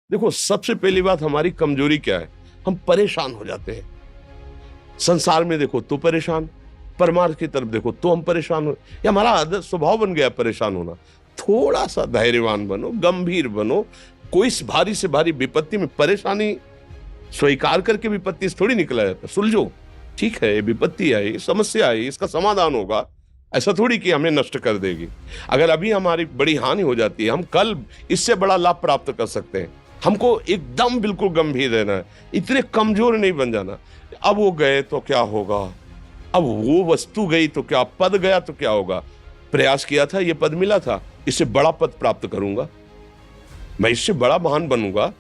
देखो, सबसे पहली बात हमारी कमजोरी क्या है? हम परेशान हो जाते हैं। संसार में देखो तो परेशान, परमार्थ की तरफ देखो तो हम परेशान हो, ये हमारा आदत स्वभाव बन गया परेशान होना। थोड़ा सा धैर्यवान बनो, गंभीर बनो। कोई इस भारी से भारी विपत्ति में परेशानी स्वीकार करके विपत्ति से थोड़ी निकला जाता। सुलझो, ठीक है, ये विपत्ति आई, समस्या आई, इसका समाधान होगा। ऐसा थोड़ी कि हमें नष्ट कर देगी। अगर अभी हमारी बड़ी हानि हो जाती है, हम कल इससे बड़ा लाभ प्राप्त कर सकते हैं। हमको एकदम बिल्कुल गंभीर रहना है, इतने कमजोर नहीं बन जाना। अब वो गए तो क्या होगा, अब वो वस्तु गई तो क्या, पद गया तो क्या होगा। प्रयास किया था, ये पद मिला था, इससे बड़ा पद प्राप्त करूंगा, मैं इससे बड़ा महान बनूंगा।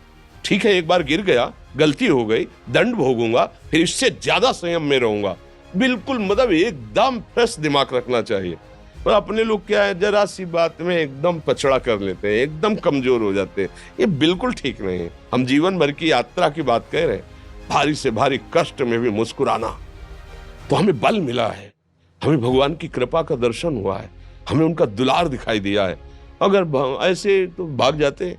ठीक है, एक बार गिर गया, गलती हो गई, दंड भोगूंगा, फिर इससे ज्यादा संयम में रहूंगा। बिल्कुल मतलब एकदम फ्रेश दिमाग रखना चाहिए। और अपने लोग क्या है, जरा सी बात में एकदम पछड़ा कर लेते हैं, एकदम कमजोर हो जाते हैं। ये बिल्कुल ठीक नहीं है। हम जीवन भर की यात्रा की बात कह रहे हैं, भारी से भारी कष्ट में भी मुस्कुराना, तो हमें बल मिला है, हमें भगवान की कृपा का दर्शन हुआ है, हमें उनका दुलार दिखाई दिया है। अगर ऐसे तो भाग जाते,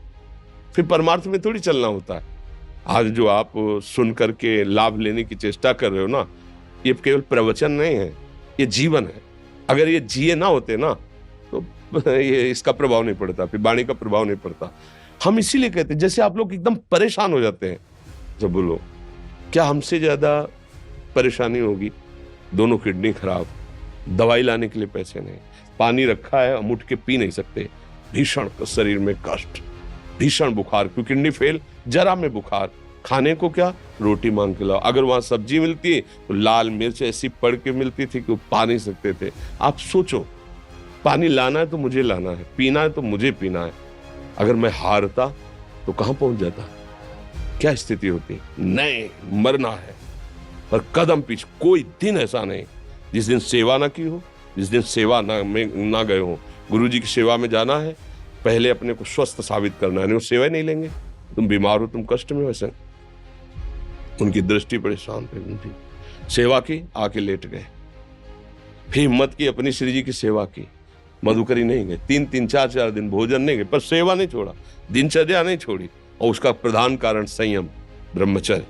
फिर परमार्थ में थोड़ी चलना होता है। आज जो आप सुन करके लाभ लेने की चेष्टा कर रहे हो ना, ये केवल प्रवचन नहीं है, ये जीवन है। अगर ये जिए ना होते ना, तो ये इसका प्रभाव नहीं पड़ता, फिर वाणी का प्रभाव नहीं पड़ता। हम इसीलिए कहते हैं, जैसे आप लोग एकदम परेशान हो जाते हैं जब बोलो, क्या हमसे ज्यादा परेशानी होगी? दोनों किडनी खराब, दवाई लाने के लिए पैसे नहीं, पानी रखा है हम उठ के पी नहीं सकते, भीषण शरीर में कष्ट, भीषण बुखार, क्योंकि किडनी फेल, जरा में बुखार, खाने को क्या, रोटी मांग के लाओ। अगर वहां सब्जी मिलती है तो लाल मिर्च ऐसी पड़ के मिलती थी कि वो पा नहीं सकते थे। आप सोचो, पानी लाना है तो मुझे लाना है, पीना है तो मुझे पीना है। अगर मैं हारता तो कहां पहुंच जाता, क्या स्थिति होती? नहीं, मरना है, पर कदम पीछे। कोई दिन ऐसा नहीं जिस दिन सेवा ना की हो, जिस दिन सेवा ना गए हो। गुरु जी की सेवा में जाना है, पहले अपने को स्वस्थ साबित करना है, नहीं वो सेवा नहीं लेंगे। तुम बीमार हो, तुम कष्ट में हो, ऐसे उनकी दृष्टि परेशान पे, उनकी सेवा की, आके लेट गए। फिर हिम्मत की, अपनी श्री जी की सेवा की, मधुकरी नहीं गए, 3-3 4-4 दिन भोजन नहीं गए, पर सेवा नहीं छोड़ा, दिनचर्या नहीं छोड़ी। और उसका प्रधान कारण संयम, ब्रह्मचर्य,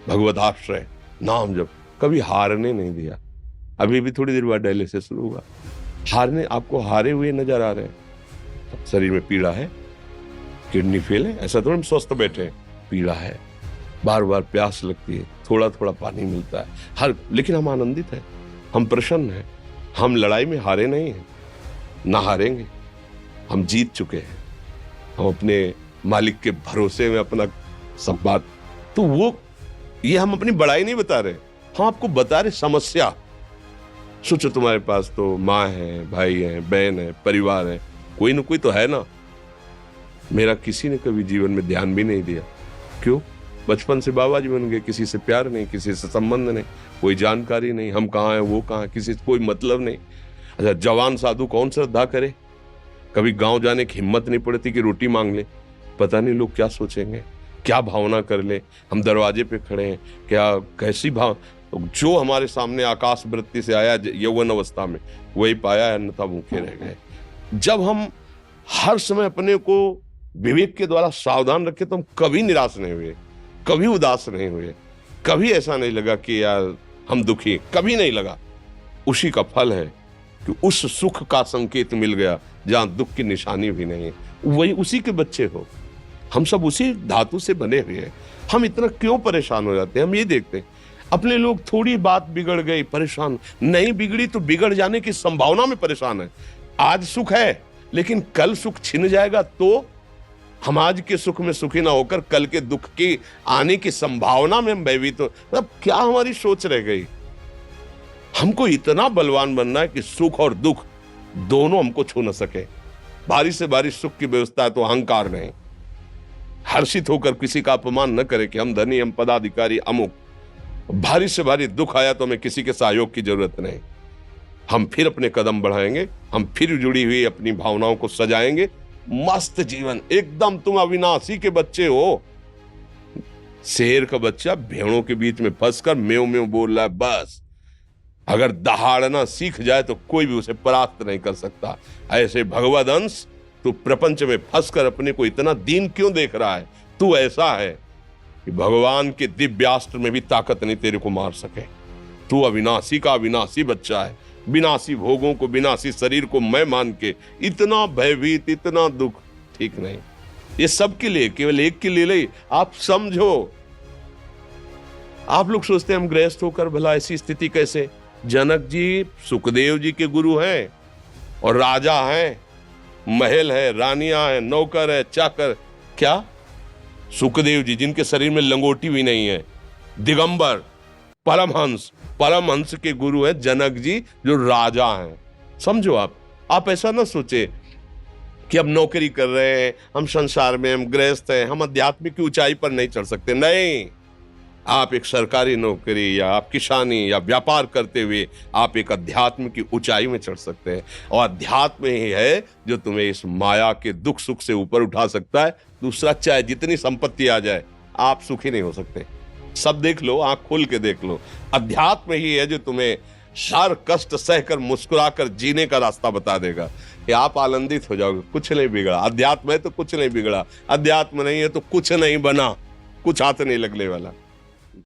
भगवदाश्रय, नाम जप, कभी हारने नहीं दिया। अभी भी थोड़ी देर बाद डायलिसिस शुरू होगा, हारने, आपको हारे हुए नजर आ रहे हैं। शरीर में पीड़ा है, किडनी फेल है, ऐसा तो हम स्वस्थ बैठे हैं, पीड़ा है, बार बार प्यास लगती है, थोड़ा थोड़ा पानी मिलता है, लेकिन हम आनंदित हैं, हम प्रसन्न हैं। हम लड़ाई में हारे नहीं हैं, ना हारेंगे, हम जीत चुके हैं। हम अपने मालिक के भरोसे में अपना सब बात, तो वो, ये हम अपनी बड़ाई नहीं बता रहे, हम आपको बता रहे समस्या। सोचो, तुम्हारे पास तो माँ है, भाई है, बहन है, परिवार है, कोई ना कोई तो है ना। मेरा किसी ने कभी जीवन में ध्यान भी नहीं दिया। क्यों? बचपन से बाबा जी बन गए, किसी से प्यार नहीं, किसी से संबंध नहीं, कोई जानकारी नहीं, हम कहाँ हैं, वो कहाँ, किसी से कोई मतलब नहीं। अच्छा, जवान साधु कौन श्रद्धा करे? कभी गांव जाने की हिम्मत नहीं पड़ती कि रोटी मांग ले, पता नहीं लोग क्या सोचेंगे, क्या भावना कर ले। हम दरवाजे पे खड़े हैं, क्या कैसी भाव, जो हमारे सामने आकाश वृत्ति से आया यौवन अवस्था में, वही पाया, अन्यथा भूखे रह गए। जब हम हर समय अपने को विवेक के द्वारा सावधान रखे, तो हम कभी निराश नहीं हुए, कभी उदास नहीं हुए, कभी ऐसा नहीं लगा कि यार हम दुखी, कभी नहीं लगा। उसी का फल है कि उस सुख का संकेत मिल गया जहां दुख की निशानी भी नहीं है। वही उसी के बच्चे हो, हम सब उसी धातु से बने हुए हैं। हम इतना क्यों परेशान हो जाते हैं? हम ये देखते हैं, अपने लोग थोड़ी बात बिगड़ गई परेशान, नहीं बिगड़ी तो बिगड़ जाने की संभावना में परेशान है। आज सुख है, लेकिन कल सुख छिन जाएगा, तो हम आज के सुख में सुखी ना होकर कल के दुख की आने की संभावना में हम भयभीत हो। मतलब क्या हमारी सोच रह गई? हमको इतना बलवान बनना है कि सुख और दुख दोनों हमको छू न सके। भारी से भारी सुख की व्यवस्था है तो अहंकार नहीं, हर्षित होकर किसी का अपमान न करे कि हम धनी, हम पदाधिकारी, अमुक। भारी से भारी दुख आया तो हमें किसी के सहयोग की जरूरत नहीं, हम फिर अपने कदम बढ़ाएंगे, हम फिर जुड़ी हुई अपनी भावनाओं को सजाएंगे। मस्त जीवन एकदम। तुम अविनाशी के बच्चे हो। शेर का बच्चा भेड़ों के बीच में फंसकर म्यों म्यों बोल रहा है, बस अगर दहाड़ना सीख जाए तो कोई भी उसे परास्त नहीं कर सकता। ऐसे भगवद अंश, तू प्रपंच में फंसकर अपने को इतना दीन क्यों देख रहा है? तू ऐसा है कि भगवान के दिव्यास्त्र में भी ताकत नहीं तेरे को मार सके। तू अविनाशी का अविनाशी बच्चा है। विनाशी भोगों को, विनाशी शरीर को मैं मान के इतना भयभीत, इतना दुख ठीक नहीं। ये सबके लिए, केवल एक के लिए नहीं। आप समझो, आप लोग सोचते हैं हम गृहस्थ होकर भला ऐसी स्थिति कैसे। जनक जी सुखदेव जी के गुरु हैं और राजा हैं, महल है, रानियां हैं, नौकर है, चाकर। क्या सुखदेव जी जिनके शरीर में लंगोटी भी नहीं है, दिगंबर, परमहंस के गुरु हैं जनक जी जो राजा हैं। समझो, आप ऐसा ना सोचे कि हम नौकरी कर रहे हैं, हम संसार में, हम गृहस्थ हैं, हम आध्यात्मिक की ऊंचाई पर नहीं चढ़ सकते। नहीं, आप एक सरकारी नौकरी या आप किसानी या व्यापार करते हुए आप एक अध्यात्म की ऊंचाई में चढ़ सकते हैं। और अध्यात्म ही है जो तुम्हें इस माया के दुख सुख से ऊपर उठा सकता है। दूसरा, चाहे जितनी संपत्ति आ जाए, आप सुखी नहीं हो सकते। सब देख लो, आंख खोल के देख लो। अध्यात्म ही है जो तुम्हें हर कष्ट सहकर मुस्कुराकर जीने का रास्ता बता देगा कि आप आनंदित हो जाओगे। कुछ नहीं बिगड़ा। अध्यात्म है तो कुछ नहीं बिगड़ा, अध्यात्म नहीं है तो कुछ नहीं बना, कुछ हाथ नहीं लगने वाला।